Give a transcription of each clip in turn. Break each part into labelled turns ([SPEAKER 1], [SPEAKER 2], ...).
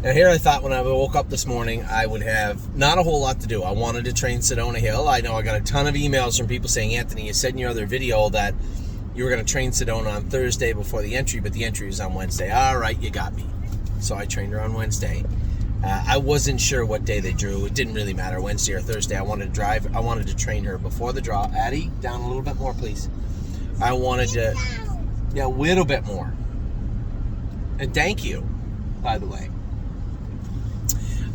[SPEAKER 1] Now here I thought when I woke up this morning, I would have not a whole lot to do. I wanted to train Sedona Hill. I know I got a ton of emails from people saying, Anthony, you said in your other video that you were going to train Sedona on Thursday before the entry, but the entry was on Wednesday. All right, you got me. So I trained her on Wednesday. I wasn't sure what day they drew. It didn't really matter, Wednesday or Thursday. I wanted to train her before the draw. Addie, down a little bit more, please. I wanted to, a little bit more. And thank you, by the way.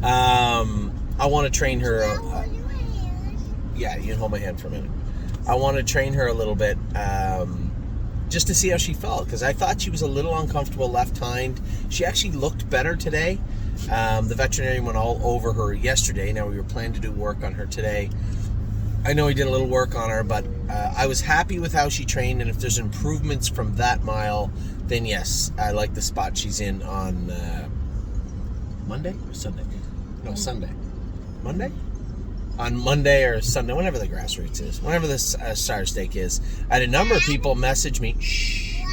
[SPEAKER 1] I want to train her. Yeah, you can hold my hand for a minute. I want to train her a little bit, just to see how she felt, because I thought she was a little uncomfortable left hind. She actually looked better today. The veterinarian went all over her yesterday. Now we were planning to do work on her today. I know he did a little work on her, but I was happy with how she trained, and if there's improvements from that mile, then yes, I like the spot she's in on Monday or Sunday? No, Sunday. Monday? On Monday or Sunday, whenever the grassroots is, whenever the Sire Stake is. I had a number of people message me. Shh.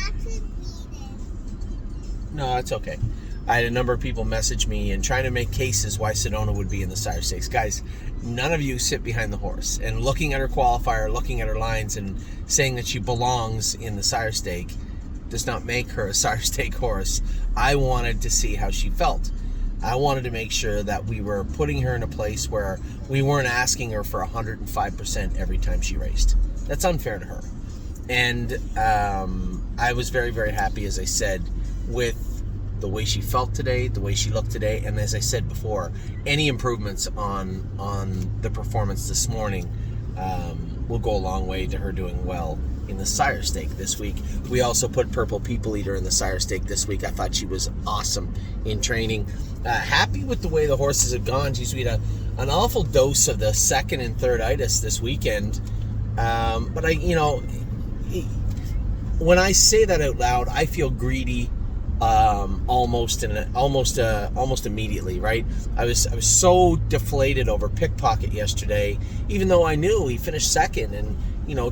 [SPEAKER 1] No, it's okay. I had a number of people message me and trying to make cases why Sedona would be in the Sire Stakes. Guys, none of you sit behind the horse. And looking at her qualifier, looking at her lines, and saying that she belongs in the Sire Stake does not make her a Sire Stake horse. I wanted to see how she felt. I wanted to make sure that we were putting her in a place where we weren't asking her for 105% every time she raced. That's unfair to her. And I was very, very happy, as I said, with the way she felt today, the way she looked today, and as I said before, any improvements on the performance this morning will go a long way to her doing well in the Sire Stake this week. We also put Purple People Eater in the Sire Stake this week. I thought she was awesome in training. Happy with the way the horses have gone. Geez, we had an awful dose of the second and third itis this weekend. But when I say that out loud, I feel greedy almost immediately, right? I was so deflated over Pickpocket yesterday, even though I knew he finished second and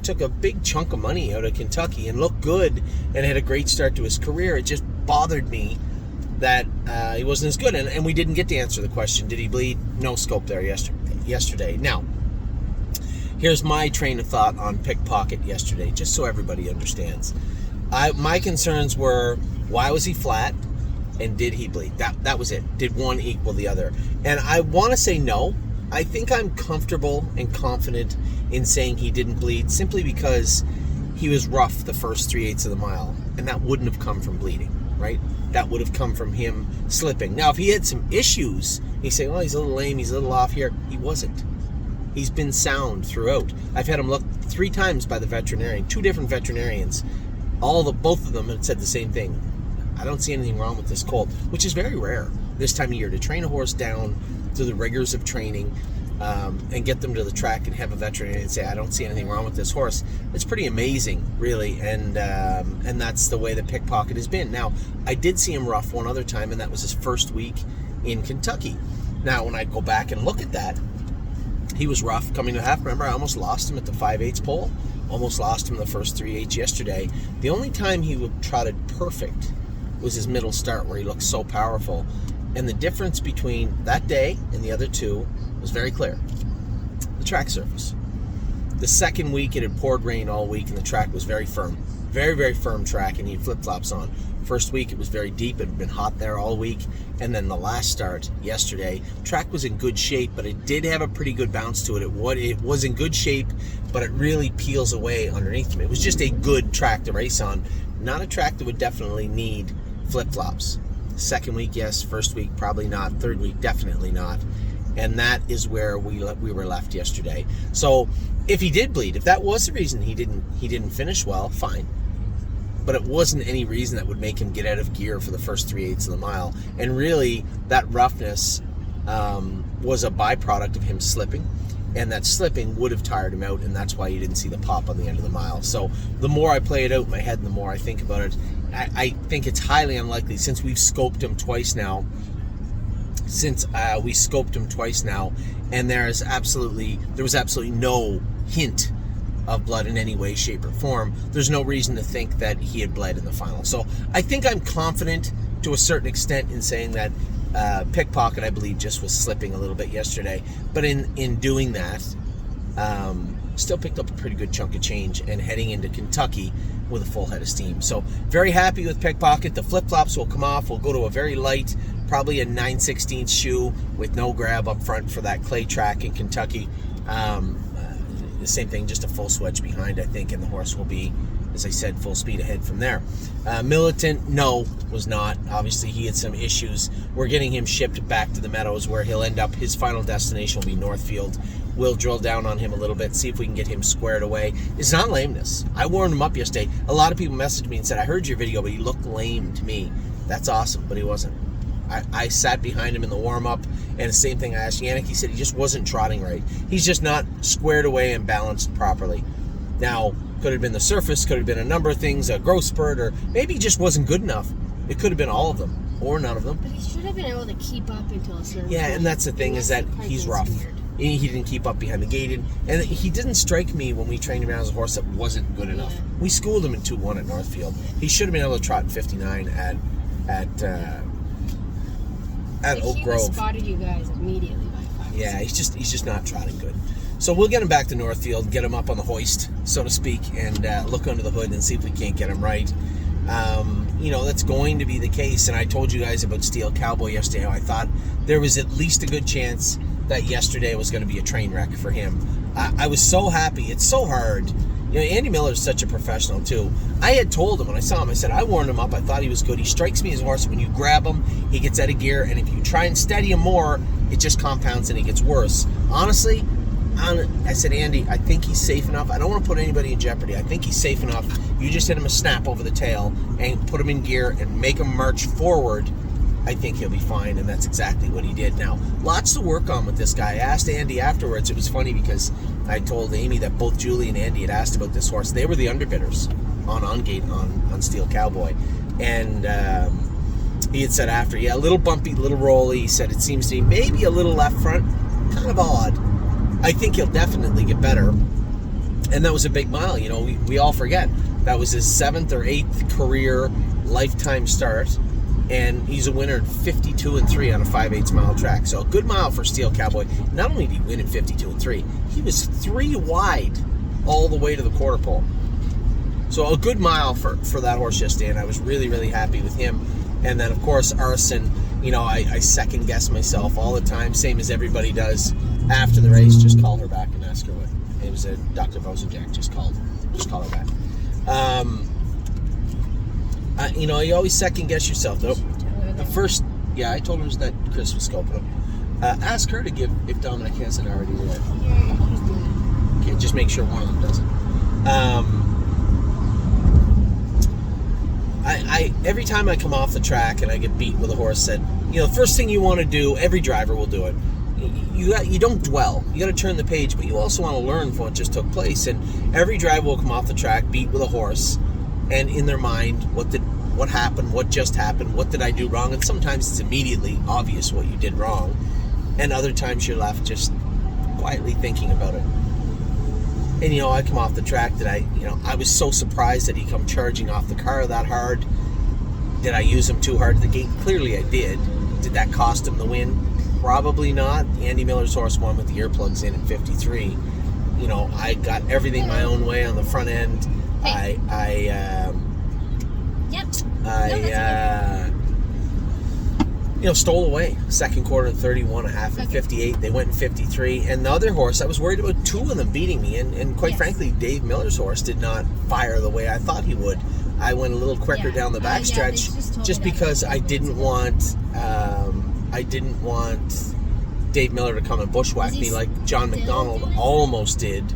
[SPEAKER 1] took a big chunk of money out of Kentucky and looked good and had a great start to his career. It just bothered me that he wasn't as good, and we didn't get to answer the question, did he bleed? No scope there yesterday. Now, here's my train of thought on Pickpocket yesterday, just so everybody understands. My concerns were, why was he flat, and did he bleed? That was it. Did one equal the other? And I want to say no. I think I'm comfortable and confident in saying he didn't bleed, simply because he was rough the first 3/8 of the mile, and that wouldn't have come from bleeding, right? That would have come from him slipping. Now, if he had some issues, you say, oh, he's a little lame, he's a little off here. He wasn't. He's been sound throughout. I've had him looked 3 times by the veterinarian, 2 different veterinarians. Both of them had said the same thing. I don't see anything wrong with this colt, which is very rare this time of year, to train a horse down to the rigors of training and get them to the track and have a veterinarian say, I don't see anything wrong with this horse. It's pretty amazing, really, and that's the way that Pickpocket has been. Now, I did see him rough one other time, and that was his first week in Kentucky. Now, when I go back and look at that, he was rough coming to half. Remember, I almost lost him at the 5/8 pole. Almost lost him in the first 3/8 yesterday. The only time he trotted perfect was his middle start, where he looked so powerful. And the difference between that day and the other two was very clear. The track surface. The second week, it had poured rain all week, and the track was very firm. Very, very firm track, and he had flip-flops on. First week, it was very deep. It had been hot there all week. And then the last start yesterday, track was in good shape, but it did have a pretty good bounce to it. It was in good shape, but it really peels away underneath him. It was just a good track to race on. Not a track that would definitely need flip-flops. Second week, yes. First week, probably not. Third week, definitely not. And that is where we were left yesterday. So if he did bleed, if that was the reason he didn't finish well, fine. But it wasn't any reason that would make him get out of gear for the first 3/8 of the mile. And really, that roughness was a byproduct of him slipping. And that slipping would have tired him out, and that's why you didn't see the pop on the end of the mile. So the more I play it out in my head and the more I think about it, I think it's highly unlikely, since we've scoped him twice now, and there was absolutely no hint of blood in any way, shape, or form. There's no reason to think that he had bled in the final. So I think I'm confident to a certain extent in saying that Pickpocket, I believe, just was slipping a little bit yesterday. But in doing that, still picked up a pretty good chunk of change and heading into Kentucky with a full head of steam. So very happy with Pickpocket. The flip-flops will come off. We'll go to a very light, probably a 9/16 shoe with no grab up front for that clay track in Kentucky. The same thing, just a full swedge behind, I think, and the horse will be, as I said, full speed ahead from there. Militant, no, was not. Obviously, he had some issues. We're getting him shipped back to the Meadows where he'll end up. His final destination will be Northfield. We'll drill down on him a little bit, see if we can get him squared away. It's not lameness. I warmed him up yesterday. A lot of people messaged me and said, I heard your video, but he looked lame to me. That's awesome, but he wasn't. I sat behind him in the warm-up, and the same thing I asked Yannick. He said he just wasn't trotting right. He's just not squared away and balanced properly. Now, could have been the surface, could have been a number of things, a growth spurt, or maybe he just wasn't good enough. It could have been all of them, or none of them.
[SPEAKER 2] But he should have been able to keep up until a certain
[SPEAKER 1] point. And that's the thing, is that he's rough. He didn't keep up behind the gate, and he didn't strike me when we trained him as a horse that wasn't good enough.
[SPEAKER 2] Yeah.
[SPEAKER 1] We schooled him in 2-1 at Northfield. He should have been able to trot in 59 at Oak Grove.
[SPEAKER 2] He spotted you guys immediately by 5.
[SPEAKER 1] Yeah, he's just not trotting good. So we'll get him back to Northfield, get him up on the hoist, so to speak, and look under the hood and see if we can't get him right. That's going to be the case. And I told you guys about Steel Cowboy yesterday, how I thought there was at least a good chance that yesterday was going to be a train wreck for him. I was so happy. It's so hard. Andy Miller's such a professional too. I had told him when I saw him, I said, I warmed him up. I thought he was good. He strikes me as a horse. When you grab him, he gets out of gear. And if you try and steady him more, it just compounds and he gets worse. Honestly, I said, Andy, I think he's safe enough. I don't want to put anybody in jeopardy. I think he's safe enough. You just hit him a snap over the tail and put him in gear and make him march forward. I think he'll be fine, and that's exactly what he did. Now, lots to work on with this guy. I asked Andy afterwards. It was funny because I told Amy that both Julie and Andy had asked about this horse. They were the underbidders on gate on Steel Cowboy. And he had said after, a little bumpy, little rolly. He said it seems to be maybe a little left front. Kind of odd. I think he'll definitely get better. And that was a big mile. We all forget. That was his 7th or 8th career lifetime start. And he's a winner in 52-3 on a 5/8 mile track. So a good mile for Steel Cowboy. Not only did he win in 52-3, he was 3 wide all the way to the quarter pole. So a good mile for that horse yesterday, and I was really, really happy with him. And then, of course, Arson, I second-guess myself all the time, same as everybody does. After the race, just call her back and ask her what. It was Dr. Bosenjack just call her back. You always second-guess yourself, though. First, I told her that Chris was scoping him. Ask her to give, if Dominic hasn't already did it. Okay, just make sure one of them doesn't. Every time I come off the track and I get beat with a horse that, the first thing you want to do, every driver will do it. You don't dwell. You got to turn the page, but you also want to learn from what just took place. And every driver will come off the track, beat with a horse, and in their mind, what happened, what just happened, what did I do wrong? And sometimes it's immediately obvious what you did wrong, and other times you're left just quietly thinking about it. And I come off the track that I was so surprised that he come charging off the car that hard. Did I use him too hard at the gate? Clearly I did. Did that cost him the win? Probably not. Andy Miller's horse won with the earplugs in at 53. I got everything my own way on the front end. Stole away. Second quarter in 31.5 and 58. They went in 53. And the other horse, I was worried about 2 of them beating me. And quite frankly, Dave Miller's horse did not fire the way I thought he would. I went a little quicker down the backstretch just because I didn't want Dave Miller to come and bushwhack me like John McDonald almost did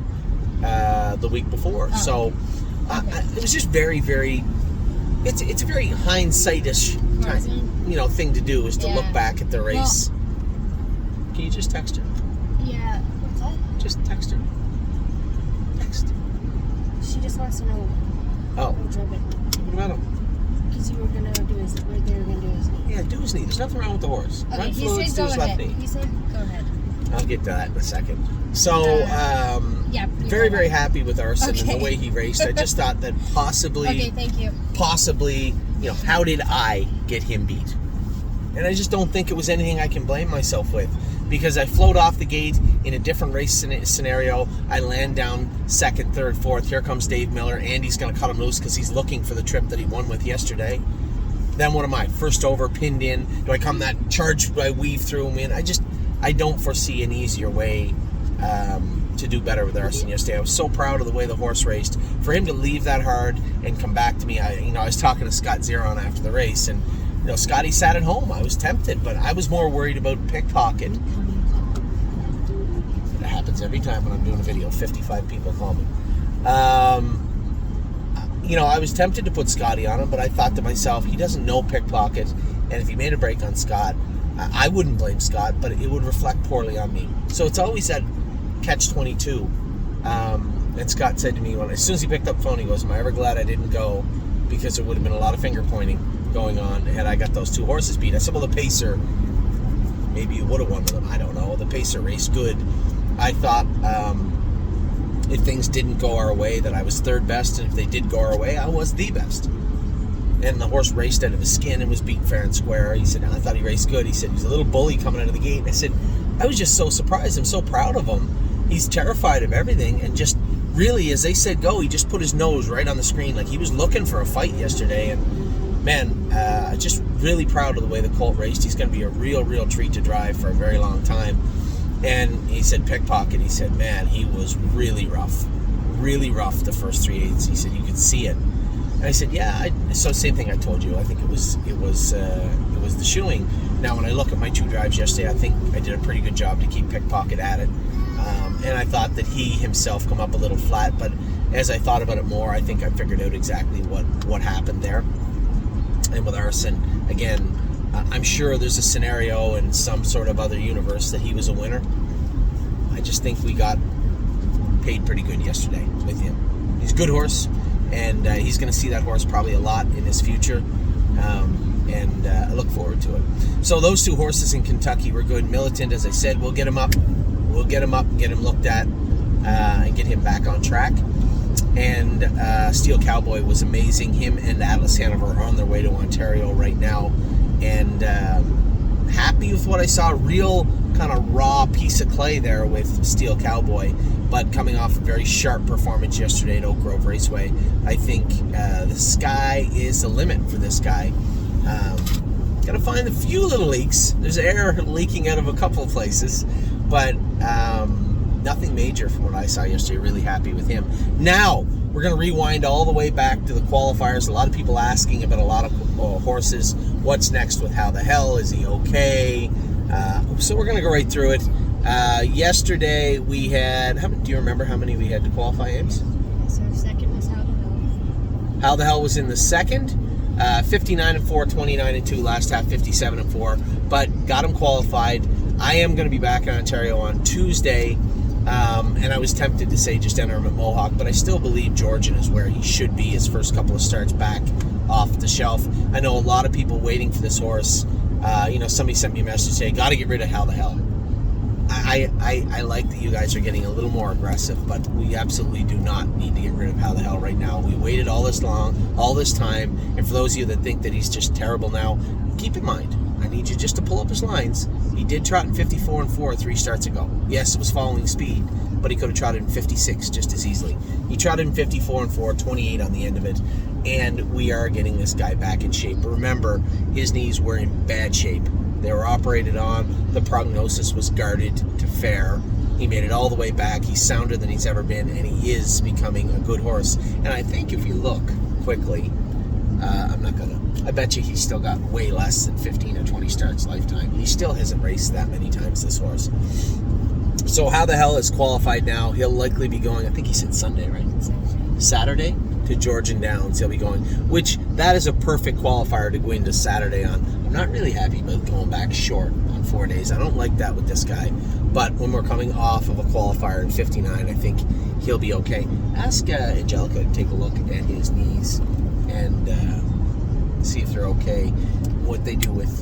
[SPEAKER 1] the week before. So it was just very, very. It's a very hindsight-ish thing to do, is to look back at the race. Well, can you just text her?
[SPEAKER 2] Yeah. What's that?
[SPEAKER 1] Just text her. Text.
[SPEAKER 2] She just wants to know.
[SPEAKER 1] Oh. What about him?
[SPEAKER 2] Because they were going to do his knee.
[SPEAKER 1] Yeah, do his knee. There's nothing wrong with the horse.
[SPEAKER 2] Okay,
[SPEAKER 1] Run
[SPEAKER 2] he
[SPEAKER 1] fluids
[SPEAKER 2] said
[SPEAKER 1] to his left knee.
[SPEAKER 2] He said go ahead.
[SPEAKER 1] I'll get to that in a second. So, very, very happy with Arson and the way he raced. I just thought that possibly,
[SPEAKER 2] okay, thank you.
[SPEAKER 1] Possibly, how did I get him beat? And I just don't think it was anything I can blame myself with, because I float off the gate in a different race scenario. I land down second, third, fourth. Here comes Dave Miller. Andy's going to cut him loose because he's looking for the trip that he won with yesterday. Then what am I? First over, pinned in. Do I come that charge? Do I weave through him in? I don't foresee an easier way to do better with Arson yesterday. I was so proud of the way the horse raced. For him to leave that hard and come back to me, I was talking to Scott Zeron after the race, and Scotty sat at home. I was tempted, but I was more worried about Pickpocket. It happens every time when I'm doing a video. 55 people call me. I was tempted to put Scotty on him, but I thought to myself, he doesn't know Pickpocket, and if he made a break on Scott, I wouldn't blame Scott, but it would reflect poorly on me. So it's always that catch-22. And Scott said to me, as soon as he picked up the phone, he goes, am I ever glad I didn't go, because there would have been a lot of finger-pointing going on had I got those two horses beat. I said, well, the Pacer, maybe you would have won with them. I don't know. The Pacer raced good. I thought if things didn't go our way, that I was third best, and if they did go our way, I was the best. And the horse raced out of his skin and was beat fair and square. He said, I thought he raced good. He said, he's a little bully coming out of the gate. I said, I was just so surprised. I'm so proud of him. He's terrified of everything, and just really, as they said go, he just put his nose right on the screen. Like he was looking for a fight yesterday, and man, just really proud of the way the colt raced. He's going to be a real treat to drive for a very long time. And he said Pickpocket, he said, man, he was really rough the first 3/8. He said you could see it. And I said, yeah. So same thing I told you. I think it was the shoeing. Now when I look at my two drives yesterday, I think I did a pretty good job to keep Pickpocket at it. And I thought that he himself come up a little flat, but as I thought about it more, I think I figured out exactly what happened there. And with Arson, again, I'm sure there's a scenario in some sort of other universe that he was a winner. I just think we got paid pretty good yesterday with him. He's a good horse, and he's going to see that horse probably a lot in his future, and I look forward to it. So those two horses in Kentucky were good. Militant, as I said, we'll get him up, get him looked at, and get him back on track. And Steel Cowboy was amazing. Him and Atlas Hanover are on their way to Ontario right now, and happy with what I saw. Real kind of raw piece of clay there with Steel Cowboy, but coming off a very sharp performance yesterday at Oak Grove Raceway. I think the sky is the limit for this guy. Got to find a few little leaks. There's air leaking out of a couple of places, but nothing major from what I saw yesterday. Really happy with him. Now, we're going to rewind all the way back to the qualifiers. A lot of people asking about a lot of horses. What's next with How the Hell? Is he okay? So we're going to go right through it. Yesterday we had, do you remember how many we had to qualify, Ames?
[SPEAKER 2] So second was How the Hell.
[SPEAKER 1] How the Hell was in the second. 59-4, 29-2, last half 57-4, but got him qualified. I am going to be back in Ontario on Tuesday, and I was tempted to say just enter him at Mohawk, but I still believe Georgian is where he should be, his first couple of starts back off the shelf. I know a lot of people waiting for this horse. Somebody sent me a message saying, got to get rid of How the Hell. I like that you guys are getting a little more aggressive, but we absolutely do not need to get rid of How the Hell right now. We waited all this long, all this time, and for those of you that think that he's just terrible now, keep in mind, I need you just to pull up his lines. He did trot in 54-4 3 starts ago. Yes, it was following speed, but he could have trotted in 56 just as easily. He trotted in 54-4, 28 on the end of it, and we are getting this guy back in shape. But remember, his knees were in bad shape. They were operated on. The prognosis was guarded to fair. He made it all the way back. He's sounder than he's ever been, and he is becoming a good horse. And I think if you look quickly, I bet you he's still got way less than 15 or 20 starts lifetime. He still hasn't raced that many times, this horse. So How the Hell is qualified now. He'll likely be going, I think he said Sunday, right? Saturday to Georgian Downs. He'll be going, which that is a perfect qualifier to go into Saturday on. I'm not really happy about going back short on 4 days. I don't like that with this guy. But when we're coming off of a qualifier in 59, I think he'll be okay. Ask Angelica to take a look at his knees and see if they're okay. What they do with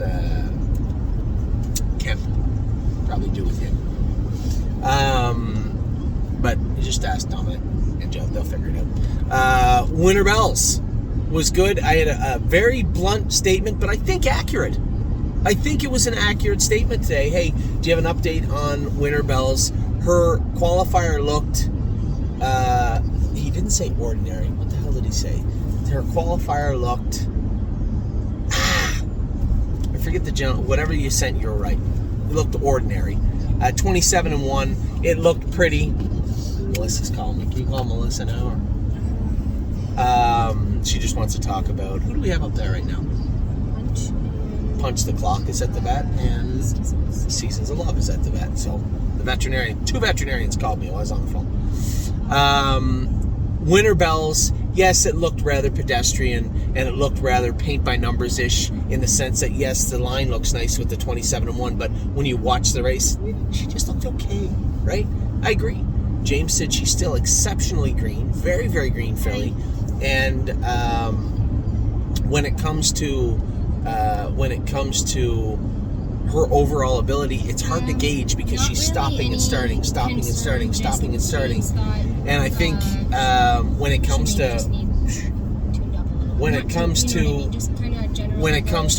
[SPEAKER 1] Kemp, probably do with him. But just ask Dominic and Joe, they'll figure it out. Winter Bells was good. I had a very blunt statement, but I think accurate. I think it was an accurate statement today. Hey, do you have an update on Winter Bells? Her qualifier looked, he didn't say ordinary. What the hell did he say? Her qualifier looked, I forget the general, whatever you sent, you're right. It looked ordinary. 27-1. It looked pretty. Melissa's calling me. Can you call Melissa now? Or? She just wants to talk about, who do we have up there right now? Punch the Clock is at the vet, and Seasons of Love is at the vet. So the veterinarian, 2 veterinarians called me while I was on the phone. Winter Bells, yes, it looked rather pedestrian, and it looked rather paint by numbers-ish in the sense that, yes, the line looks nice with the 27-1, but when you watch the race, she just looked okay, right? I agree. James said she's still exceptionally green, very, very green filly, and when it comes to her overall ability, it's hard to gauge because she's stopping and starting. And I think when it comes to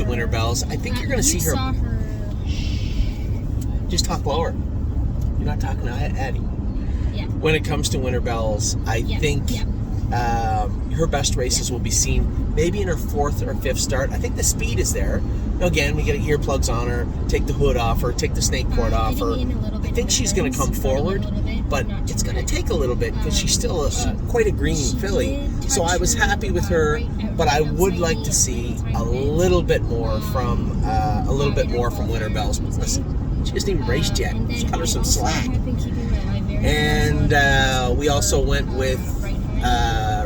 [SPEAKER 1] Winter Bells, I think you're going to see her. Just talk lower. You're not talking to Addie.
[SPEAKER 2] Yeah.
[SPEAKER 1] When it comes to Winter Bells, I think her best races will be seen maybe in her 4th or 5th start. I think the speed is there. Again, we get earplugs on her, take the hood off her, take the snake cord off her. I think she's going to come forward, but it's going to take a little bit because she's still quite a green filly. So I was happy with her, but I would like to see a little bit more from Winter Bells. Listen, she hasn't even raced yet. Just cut her some slack. And we also went with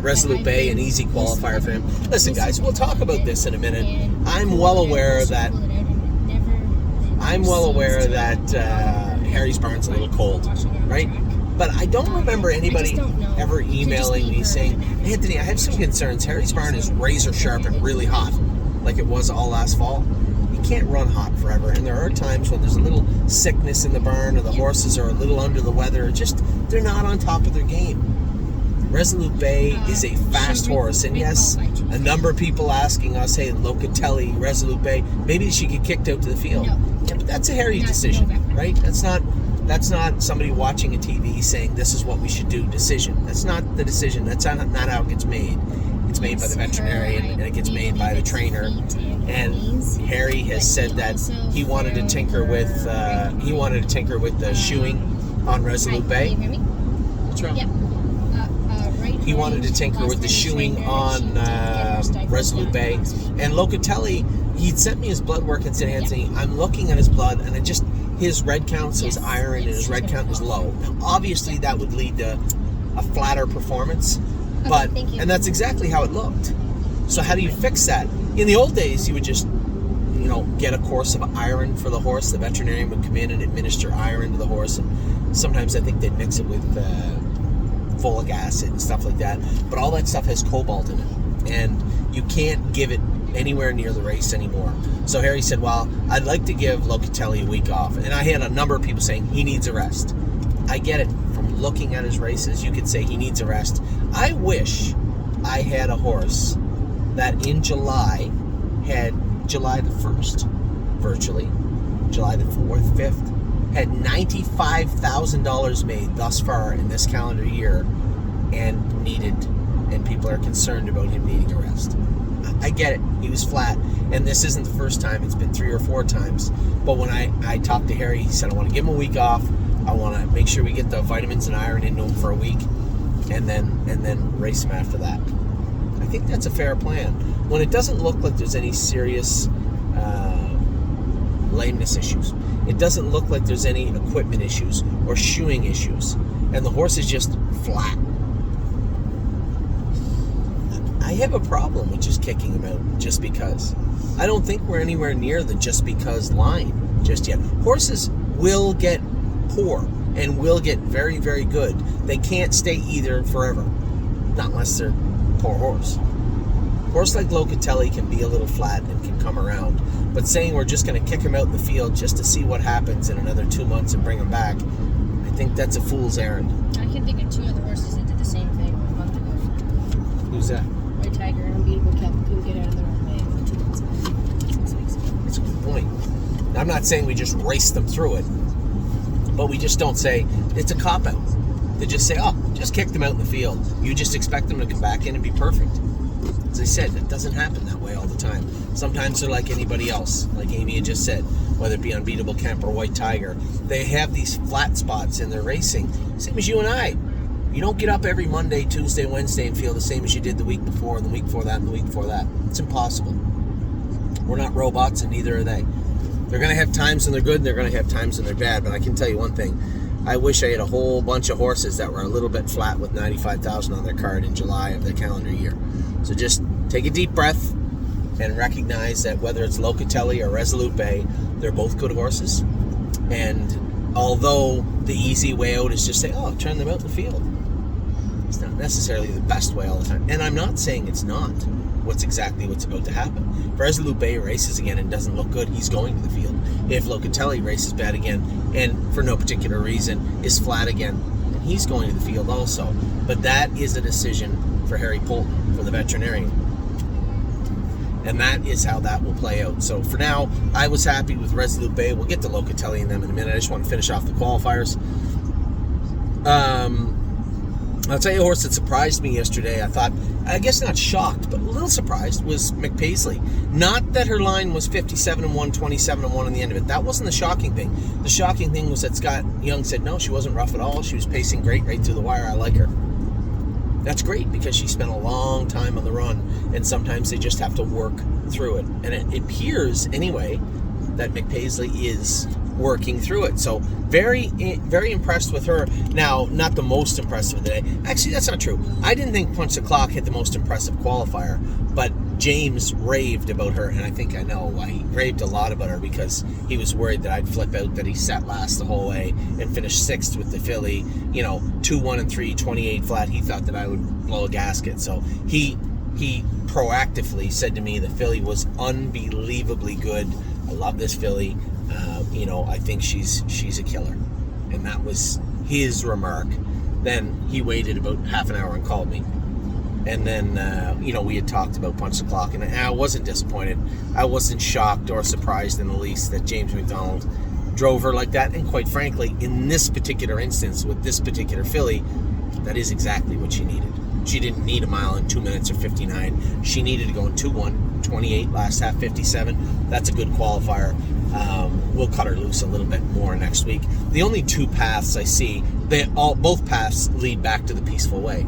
[SPEAKER 1] Resolute Bay, an easy qualifier for him. Listen, guys, we'll talk about this in a minute. I'm well aware that Harry's barn's a little cold, right? But I don't remember anybody ever emailing me saying, Anthony, I have some concerns. Harry's barn is razor sharp and really hot, like it was all last fall. You can't run hot forever, and there are times when there's a little sickness in the barn or the horses are a little under the weather. Just, they're not on top of their game. Resolute Bay is a fast horse, and yes, a number of people asking us, hey, Locatelli, Resolute Bay, maybe she get kicked out to the field. Yeah, but that's a Harry decision, right? That's not somebody watching a TV saying this is what we should do decision. That's not the decision. That's not how it gets made. It's made by the veterinarian, and it gets made by the trainer. And Harry has said that he wanted to tinker with the shoeing on Resolute Bay. What's wrong? He wanted to tinker with the shoeing on Resolute Bay. And Locatelli, he'd sent me his blood work and said, Anthony, I'm looking at his blood, and his red count, so his iron and his red count is low. Now, obviously, that would lead to a flatter performance, and that's exactly how it looked. So how do you fix that? In the old days, you would just, get a course of iron for the horse. The veterinarian would come in and administer iron to the horse, and sometimes I think they'd mix it with folic acid and stuff like that, but all that stuff has cobalt in it, and you can't give it anywhere near the race anymore. So Harry said, well, I'd like to give Locatelli a week off, and I had a number of people saying he needs a rest. I get it. From looking at his races, you could say he needs a rest. I wish I had a horse that in July had July the 1st, virtually, July the 4th, 5th, had $95,000 made thus far in this calendar year, and people are concerned about him needing a rest. I get it. He was flat, and this isn't the first time. It's been 3 or 4 times. But when I talked to Harry, he said, I want to give him a week off. I want to make sure we get the vitamins and iron into him for a week, and then race him after that. I think that's a fair plan. When it doesn't look like there's any serious lameness issues, it doesn't look like there's any equipment issues or shoeing issues, and the horse is just flat, I have a problem with just kicking him out just because. I don't think we're anywhere near the just because line just yet. Horses will get poor and will get very, very good. They can't stay either forever, not unless they're a poor horse. Horse like Locatelli can be a little flat and can come around, but saying we're just going to kick him out in the field just to see what happens in another 2 months and bring him back, I think that's a fool's errand.
[SPEAKER 2] I can think of 2 other horses that did the same thing a month ago.
[SPEAKER 1] Who's that?
[SPEAKER 2] Red Tiger and Unbeatable Kelp couldn't get out of their own way 2 months ago. 6 weeks ago.
[SPEAKER 1] That's a good point. I'm not saying we just race them through it, but we just don't say it's a cop-out. They just say, oh, just kick them out in the field. You just expect them to come back in and be perfect. As I said, it doesn't happen that way all the time. Sometimes they're like anybody else, like Amy had just said, whether it be Unbeatable Kemp or White Tiger. They have these flat spots in their racing, same as you and I. You don't get up every Monday, Tuesday, Wednesday and feel the same as you did the week before, and the week before that, and the week before that. It's impossible. We're not robots, and neither are they. They're going to have times when they're good, and they're going to have times when they're bad, but I can tell you one thing. I wish I had a whole bunch of horses that were a little bit flat with 95,000 on their card in July of the calendar year. So just take a deep breath and recognize that whether it's Locatelli or Resolute Bay, they're both good horses. And although the easy way out is just say, oh, turn them out in the field. It's not necessarily the best way all the time. And I'm not saying it's not what's about to happen. If Resolute Bay races again and doesn't look good, he's going to the field. If Locatelli races bad again and for no particular reason is flat again, then he's going to the field also. But that is a decision for Harry Poulton, for the veterinarian. And that is how that will play out. So for now, I was happy with Resolute Bay. We'll get to Locatelli in them in a minute. I just want to finish off the qualifiers. I'll tell you a horse that surprised me yesterday. I guess not shocked, but a little surprised, was McPaisley. Not that her line was 57-1, 27-1 on the end of it. That wasn't the shocking thing. The shocking thing was that Scott Young said, no, she wasn't rough at all. She was pacing great right through the wire. I like her. That's great because she spent a long time on the run, and sometimes they just have to work through it. And it appears, anyway, that McPaisley is working through it. So very, very impressed with her. Now, not the most impressive of the day. Actually, that's not true. I didn't think Punch the Clock hit the most impressive qualifier, but James raved about her, and I think I know why. He raved a lot about her because he was worried that I'd flip out that he sat last the whole way and finished 6th with the filly, 2-1 and 3, 28 flat. He thought that I would blow a gasket. So he proactively said to me the filly was unbelievably good. I love this filly. I think she's a killer. And that was his remark. Then he waited about half an hour and called me. And then, we had talked about Punch the Clock, and I wasn't disappointed. I wasn't shocked or surprised in the least that James McDonald drove her like that. And quite frankly, in this particular instance, with this particular filly, that is exactly what she needed. She didn't need a mile in 2 minutes or 59. She needed to go in 2-1, 28, last half 57. That's a good qualifier. We'll cut her loose a little bit more next week. The only two paths I see, both paths lead back to the Peaceful Way.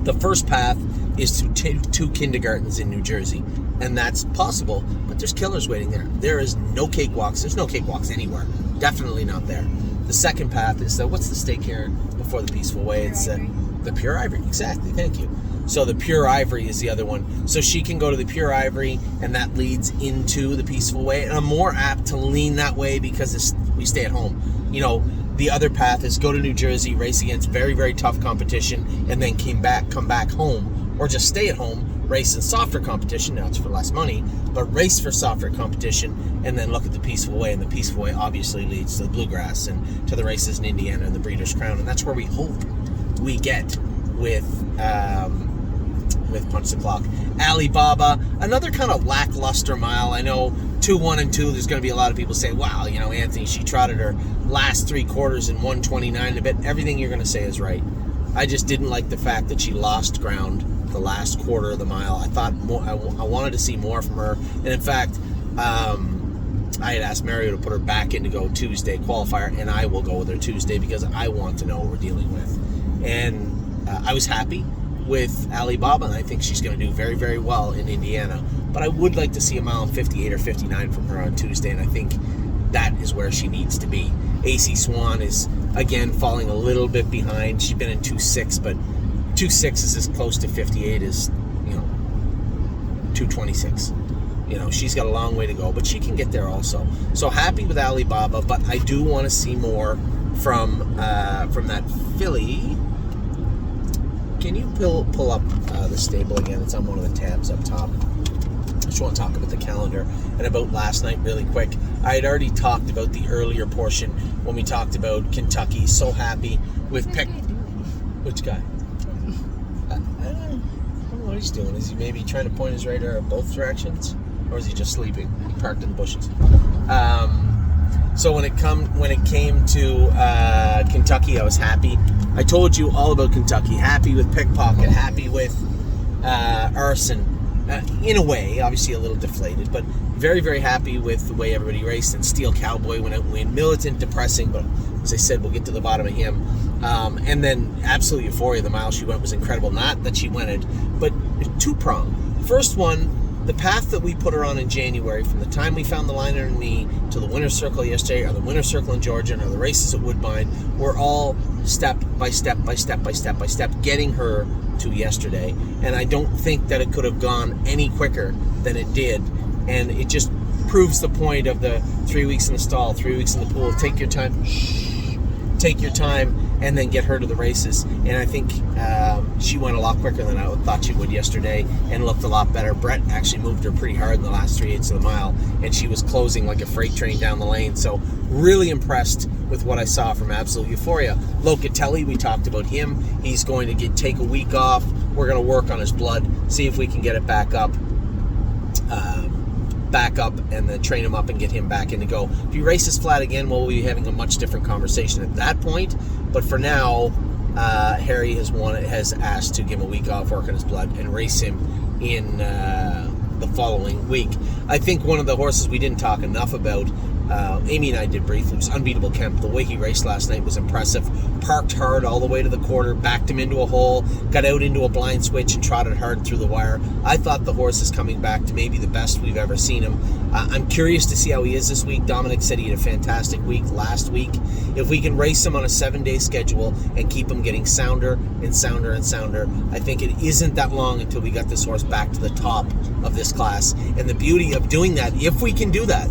[SPEAKER 1] The first path is to two kindergartens in New Jersey, and that's possible, but there's killers waiting there. There is no cakewalks. There's no cakewalks anywhere. Definitely not there. The second path is what's the stake here before the Peaceful Way? It's the Pure Ivory. Exactly. Thank you. So the Pure Ivory is the other one. So she can go to the Pure Ivory, and that leads into the Peaceful Way. And I'm more apt to lean that way because we stay at home. The other path is go to New Jersey, race against very, very tough competition, and then come back home, or just stay at home, race in softer competition. Now it's for less money, but race for softer competition, and then look at the Peaceful Way. And the Peaceful Way obviously leads to the Bluegrass and to the races in Indiana and the Breeders' Crown, and that's where we hope we get with Punch the Clock. Alibaba, another kind of lackluster mile. I know 2-1 and 2. There's going to be a lot of people say, "Wow, Anthony, she trotted her last 3 quarters in 1:29." A bit. Everything you're going to say is right. I just didn't like the fact that she lost ground the last quarter of the mile. I thought more. I wanted to see more from her, and in fact, I had asked Mario to put her back in to go Tuesday qualifier, and I will go with her Tuesday because I want to know what we're dealing with. And I was happy with Alibaba, and I think she's going to do very, very well in Indiana. But I would like to see a mile 58 or 59 from her on Tuesday, and I think that is where she needs to be. AC Swan is, again, falling a little bit behind. She's been in 2.6, but 2.6 is as close to 58 as, 2.26. She's got a long way to go, but she can get there also. So happy with Alibaba, but I do want to see more from that filly. Can you pull up the stable again? It's on one of the tabs up top. I just want to talk about the calendar and about last night really quick. I had already talked about the earlier portion when we talked about Kentucky. So happy with Which guy? I don't know what he's doing. Is he maybe trying to point his radar in both directions? Or is he just sleeping? He parked in the bushes. So when it came to Kentucky, I was happy. I told you all about Kentucky. Happy with Pickpocket. Happy with Arson. In a way, obviously a little deflated, but very, very happy with the way everybody raced. And Steel Cowboy went out and win. Militant, depressing, but as I said, we'll get to the bottom of him. And then Absolute Euphoria, the mile she went was incredible. Not that she went it, but two-pronged. First one, the path that we put her on in January, from the time we found the line under me to the winner's circle yesterday, or the winner's circle in Georgia, or the races at Woodbine, were all step by step by step by step by step, getting her to yesterday. And I don't think that it could have gone any quicker than it did. And it just proves the point of the 3 weeks in the stall, 3 weeks in the pool. Take your time. Take your time, and then get her to the races. And I think she went a lot quicker than I thought she would yesterday, and looked a lot better. Brett actually moved her pretty hard in the last 3/8 of the mile, and she was closing like a freight train down the lane. So really impressed with what I saw from Absolute Euphoria. Locatelli, we talked about him. He's going to take a week off. We're going to work on his blood, see if we can get it back up, and then train him up and get him back in to go. If he races flat again, we'll be having a much different conversation at that point. But for now, Harry has asked to give him a week off, work on his blood, and race him in the following week. I think one of the horses we didn't talk enough about, Amy and I did briefly, was Unbeatable Kemp. The way he raced last night was impressive. Parked hard all the way to the quarter, backed him into a hole, got out into a blind switch, and trotted hard through the wire. I thought the horse is coming back to maybe the best we've ever seen him. I'm curious to see how he is this week. Dominic said he had a fantastic week last week. If we can race him on a 7-day schedule and keep him getting sounder and sounder and sounder, I think it isn't that long until we got this horse back to the top of this class. And the beauty of doing that, if we can do that,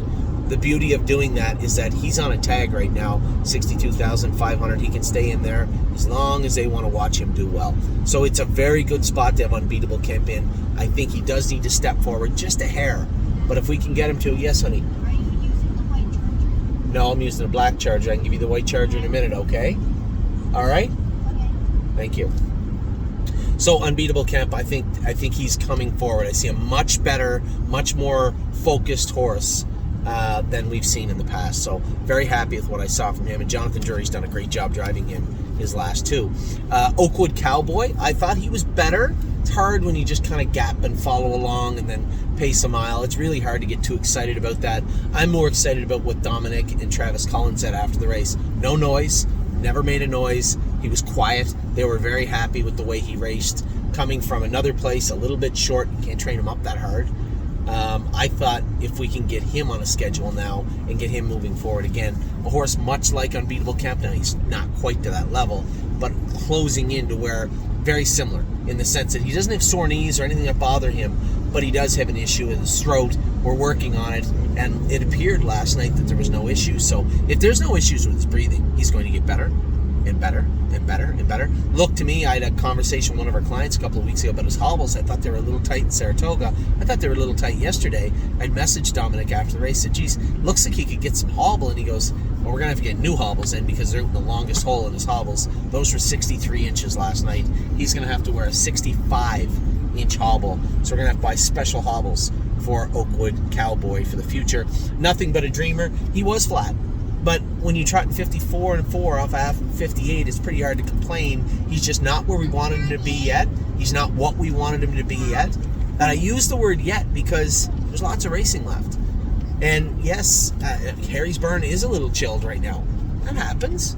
[SPEAKER 1] the beauty of doing that is that he's on a tag right now, 62,500. He can stay in there as long as they want to watch him do well. So it's a very good spot to have Unbeatable Kemp in. I think he does need to step forward just a hair. But if we can get him to, yes, honey.
[SPEAKER 3] Are you using the white charger?
[SPEAKER 1] No, I'm using a black charger. I can give you the white charger in a minute, okay? All right?
[SPEAKER 3] Okay.
[SPEAKER 1] Thank you. So Unbeatable Kemp, I think he's coming forward. I see a much better, much more focused horse than we've seen in the past. So very happy with what I saw from him. And Jonathan Drury's done a great job driving him his last two. Oakwood Cowboy, I thought he was better. It's hard when you just kind of gap and follow along and then pace a mile. It's really hard to get too excited about that. I'm more excited about what Dominic and Travis Collins said after the race. No noise, never made a noise. He was quiet. They were very happy with the way he raced. Coming from another place, a little bit short, you can't train him up that hard. I thought if we can get him on a schedule now and get him moving forward again, a horse much like Unbeatable Kemp, now he's not quite to that level, but closing into where very similar in the sense that he doesn't have sore knees or anything that bother him, but he does have an issue with his throat. We're working on it, and it appeared last night that there was no issues. So if there's no issues with his breathing, he's going to get better and better and better and better. Look, to me, I had a conversation with one of our clients a couple of weeks ago about his hobbles. I thought they were a little tight in Saratoga. I thought they were a little tight yesterday. I'd messaged Dominic after the race, said, geez, looks like he could get some hobble. And he goes, well, we're going to have to get new hobbles in because they're the longest hole in his hobbles. Those were 63 inches last night. He's going to have to wear a 65-inch hobble. So we're going to have to buy special hobbles for Oakwood Cowboy for the future. Nothing but a dreamer. He was flat. But when you trot 54 and 4 off half 58, it's pretty hard to complain. He's just not where we wanted him to be yet. He's not what we wanted him to be yet. And I use the word yet because there's lots of racing left. And yes, Harry's burn is a little chilled right now. That happens.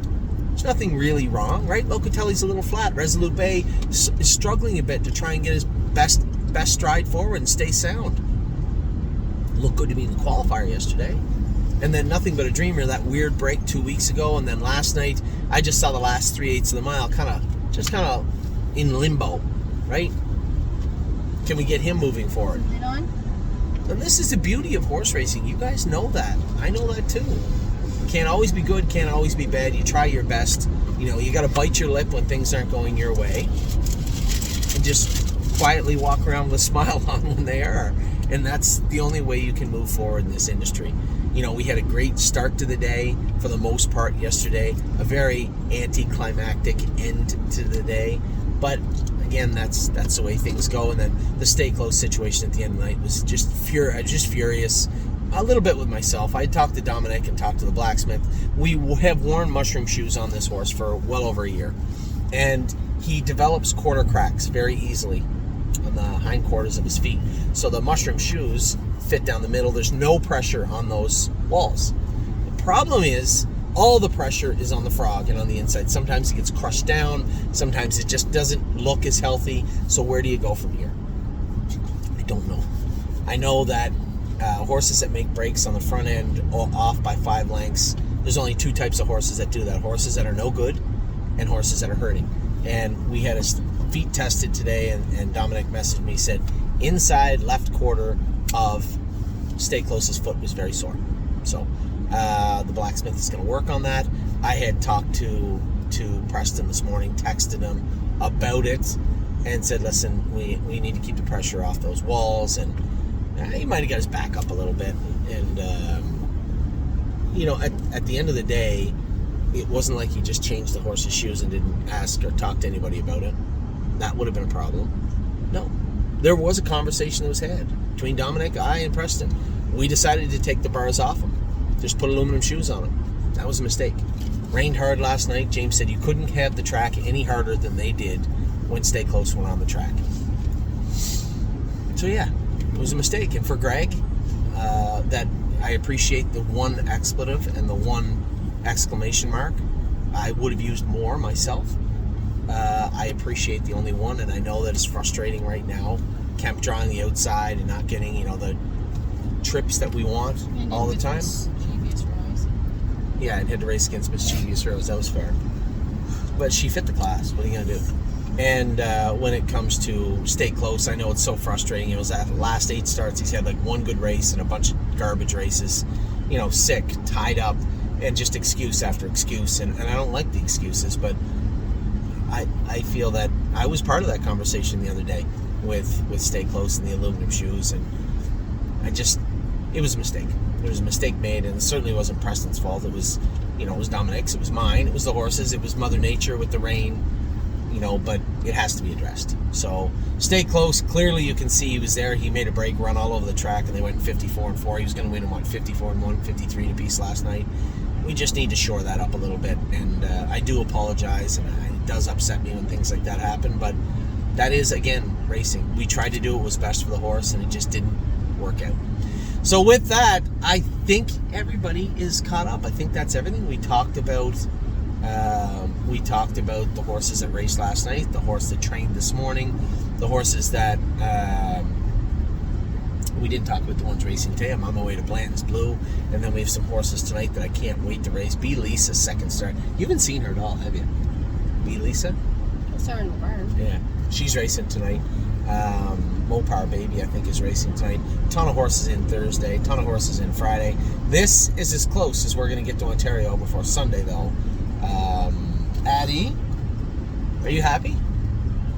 [SPEAKER 1] There's nothing really wrong, right? Locatelli's a little flat. Resolute Bay is struggling a bit to try and get his best stride forward and stay sound. Looked good to me in the qualifier yesterday. And then Nothing But a Dreamer, that weird break 2 weeks ago. And then last night, I just saw the last 3/8 of the mile kind of in limbo, right? Can we get him moving forward?
[SPEAKER 2] Is it on?
[SPEAKER 1] And this is the beauty of horse racing. You guys know that. I know that too. Can't always be good, can't always be bad. You try your best. You know, you got to bite your lip when things aren't going your way. And just quietly walk around with a smile on when they are. And that's the only way you can move forward in this industry. You know, we had a great start to the day for the most part yesterday. A very anticlimactic end to the day. But again, that's the way things go. And then the stay close situation at the end of the night was just furious. A little bit with myself. I talked to Dominic and talked to the blacksmith. We have worn mushroom shoes on this horse for well over a year. And he develops quarter cracks very easily on the hindquarters of his feet. So the mushroom shoes fit down the middle. There's no pressure on those walls. The problem is all the pressure is on the frog and on the inside. Sometimes it gets crushed down. Sometimes it just doesn't look as healthy. So where do you go from here? I don't know. I know that horses that make breaks on the front end off by 5 lengths, there's only 2 types of horses that do that. Horses that are no good and horses that are hurting. And we had his feet tested today, and Dominic messaged me, said inside left quarter of Stay Close's foot was very sore. So the blacksmith is going to work on that. I had talked to Preston this morning, texted him about it, and said, listen, we need to keep the pressure off those walls. And he might have got his back up a little bit. And, at the end of the day, it wasn't like he just changed the horse's shoes and didn't ask or talk to anybody about it. That would have been a problem. No. There was a conversation that was had between Dominic, I, and Preston. We decided to take the bars off him. Just put aluminum shoes on him. That was a mistake. Rained hard last night. James said you couldn't have the track any harder than they did when Stay Close went on the track. So yeah, it was a mistake. And for Greg, that I appreciate the one expletive and the one exclamation mark. I would have used more myself. I appreciate the only one, and I know that it's frustrating right now. Kemp drawing the outside and not getting, the trips that we want all the time. Yeah, and had to race against Mischievous Rose. That was fair. But she fit the class. What are you going to do? And when it comes to Stay Close, I know it's so frustrating. It was that last 8 starts, he's had like one good race and a bunch of garbage races. Sick, tied up, and just excuse after excuse. And I don't like the excuses, but I feel that I was part of that conversation the other day with Stay Close and the aluminum shoes, and it was a mistake. There was a mistake made, and it certainly wasn't Preston's fault. It was, it was Dominic's, it was mine, it was the horses, it was Mother Nature with the rain, but it has to be addressed. So Stay Close, clearly you can see he was there. He made a break run all over the track, and they went 54-4. He was going to win in 54-1, 53 apiece last night. We just need to shore that up a little bit, and I do apologize, and it does upset me when things like that happen, but that is, again, racing. We tried to do what was best for the horse, and it just didn't work out. So with that, I think everybody is caught up. I think that's everything. We talked about the horses that raced last night, the horse that trained this morning, the horses that we didn't talk about the ones racing today. I'm on my way to Blanton's Blue, and then we have some horses tonight that I can't wait to race. B. Lisa's second start. You haven't seen her at all, have you? B. Lisa?
[SPEAKER 2] I saw her in the barn.
[SPEAKER 1] Yeah, she's racing tonight. Mopar Baby, I think, is racing tonight. Ton of horses in Thursday, ton of horses in Friday. This is as close as we're going to get to Ontario before Sunday, though. Addie, are you happy?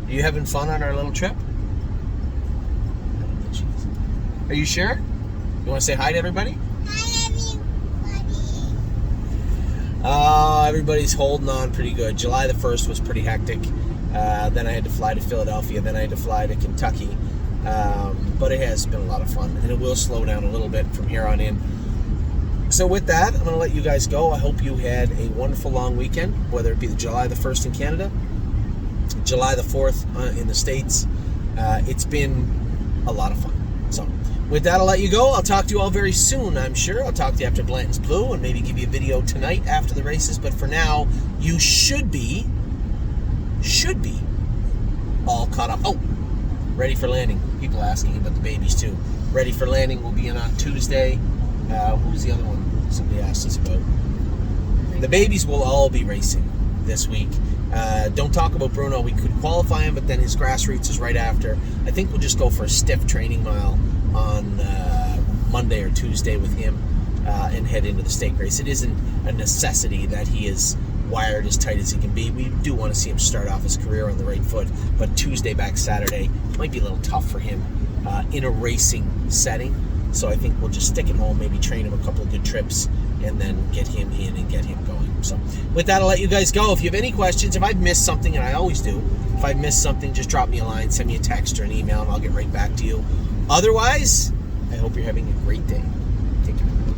[SPEAKER 1] Are you having fun on our little trip? I don't think she is. Are you sure? You want to say hi to everybody?
[SPEAKER 3] Hi, everybody.
[SPEAKER 1] Everybody's holding on pretty good. July the 1st was pretty hectic. Then I had to fly to Philadelphia. Then I had to fly to Kentucky. But it has been a lot of fun, and it will slow down a little bit from here on in. So with that, I'm going to let you guys go. I hope you had a wonderful long weekend, whether it be the July the 1st in Canada, July the 4th in the States. It's been a lot of fun. So with that, I'll let you go. I'll talk to you all very soon, I'm sure. I'll talk to you after Blanton's Blue and maybe give you a video tonight after the races. But for now, you should be all caught up. Oh, ready for landing. People asking about the babies too. Ready for landing. We'll be in on Tuesday. Who was the other one somebody asked us about? The babies will all be racing this week. Don't talk about Bruno. We could qualify him, but then his grassroots is right after. I think we'll just go for a stiff training mile on Monday or Tuesday with him and head into the stake race. It isn't a necessity that he is wired as tight as he can be. We do want to see him start off his career on the right foot, but Tuesday back Saturday might be a little tough for him in a racing setting. So I think we'll just stick it home, maybe train him a couple of good trips, and then get him in and get him going. So with that, I'll let you guys go. If you have any questions, if I've missed something, and I always do, if I've missed something, just drop me a line, send me a text or an email, and I'll get right back to you. Otherwise, I hope you're having a great day.